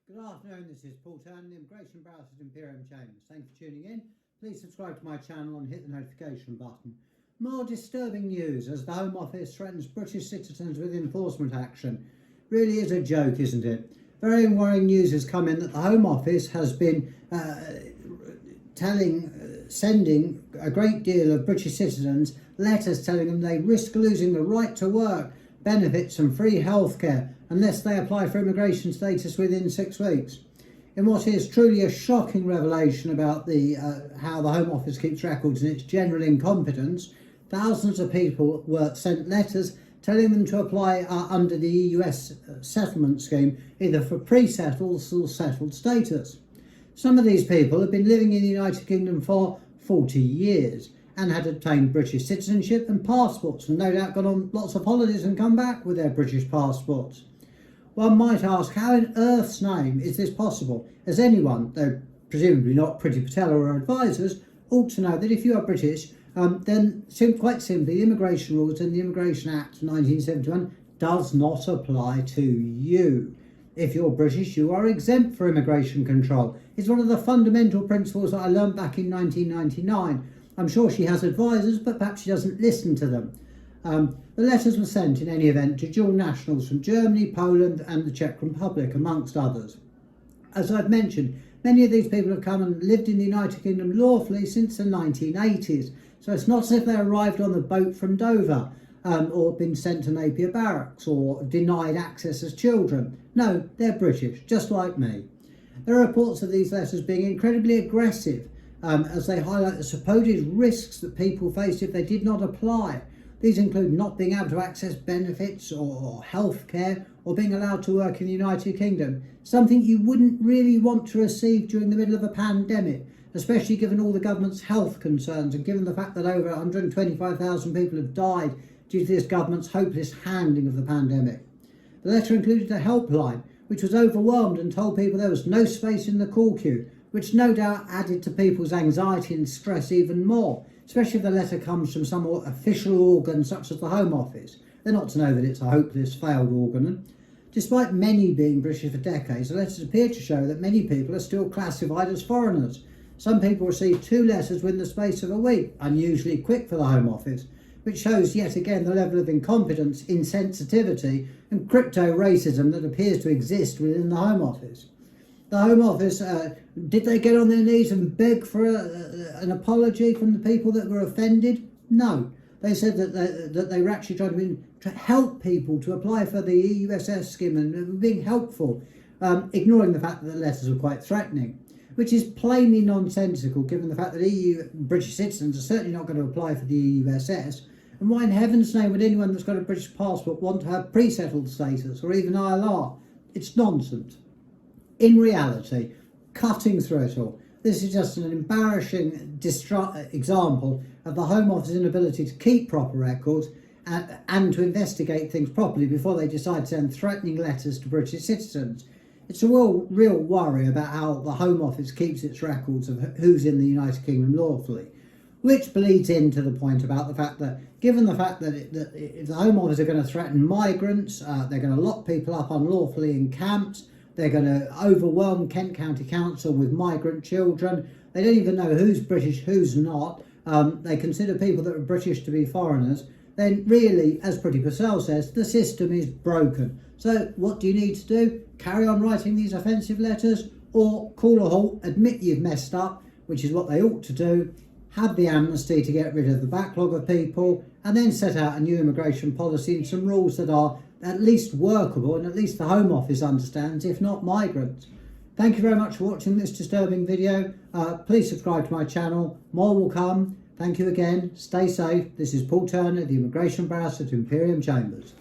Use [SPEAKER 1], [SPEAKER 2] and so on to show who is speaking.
[SPEAKER 1] Good afternoon, this is Paul Turner, the Immigration Barrister at Imperium Chambers. Thank you for tuning in. Please subscribe to my channel and hit the notification button. More disturbing news as the Home Office threatens British citizens with enforcement action. Really is a joke, isn't it? Very worrying news has come in that the Home Office has been sending a great deal of British citizens letters telling them they risk losing the right to work, benefits and free healthcare unless they apply for immigration status within 6 weeks. In what is truly a shocking revelation about how the Home Office keeps records and its general incompetence, thousands of people were sent letters telling them to apply under the US settlement scheme, either for pre-settled or settled status. Some of these people have been living in the United Kingdom for 40 years and had obtained British citizenship and passports, and no doubt gone on lots of holidays and come back with their British passports. One might ask, how in earth's name is this possible? As anyone, though presumably not Priti Patel or her advisors, ought to know that if you are British, then quite simply the immigration rules and the Immigration Act 1971 does not apply to you. If you're British, you are exempt for immigration control. It's one of the fundamental principles that I learned back in 1999. I'm sure she has advisors, but perhaps she doesn't listen to them. The letters were sent in any event to dual nationals from Germany, Poland and the Czech Republic, amongst others. As I've mentioned, many of these people have come and lived in the United Kingdom lawfully since the 1980s. So it's not as if they arrived on a boat from Dover or been sent to Napier Barracks or denied access as children. No, they're British, just like me. There are reports of these letters being incredibly aggressive as they highlight the supposed risks that people face if they did not apply. These include not being able to access benefits or health care or being allowed to work in the United Kingdom, something you wouldn't really want to receive during the middle of a pandemic, especially given all the government's health concerns and given the fact that over 125,000 people have died due to this government's hopeless handling of the pandemic. The letter included a helpline which was overwhelmed and told people there was no space in the call queue, which no doubt added to people's anxiety and stress even more, especially if the letter comes from some official organ such as the Home Office. They're not to know that it's a hopeless, failed organ. Despite many being British for decades, the letters appear to show that many people are still classified as foreigners. Some people received 2 letters within the space of a week, unusually quick for the Home Office, which shows yet again the level of incompetence, insensitivity and crypto-racism that appears to exist within the Home Office. The Home Office, did they get on their knees and beg for an apology from the people that were offended? No. They said that they were actually trying to help people to apply for the EUSS scheme and were being helpful, ignoring the fact that the letters were quite threatening, which is plainly nonsensical given the fact that British citizens are certainly not going to apply for the EUSS. And why in heaven's name would anyone that's got a British passport want to have pre-settled status or even ILR? It's nonsense. In reality, cutting through it all, this is just an embarrassing example of the Home Office's inability to keep proper records and to investigate things properly before they decide to send threatening letters to British citizens. It's a real worry about how the Home Office keeps its records of who's in the United Kingdom lawfully, which bleeds into the point about the fact that, given the fact that if the Home Office are going to threaten migrants, they're going to lock people up unlawfully in camps, they're going to overwhelm Kent County Council with migrant children. They don't even know who's British, who's not. They consider people that are British to be foreigners. Then really, as Priti Patel says, the system is broken. So what do you need to do? Carry on writing these offensive letters or call a halt, admit you've messed up, which is what they ought to do, have the amnesty to get rid of the backlog of people, and then set out a new immigration policy and some rules that are at least workable and at least the Home Office understands, if not migrants. Thank you very much for watching this disturbing video. Please subscribe to my channel. More will come. Thank you again. Stay safe. This is Paul Turner, the Immigration Barrister at Imperium Chambers.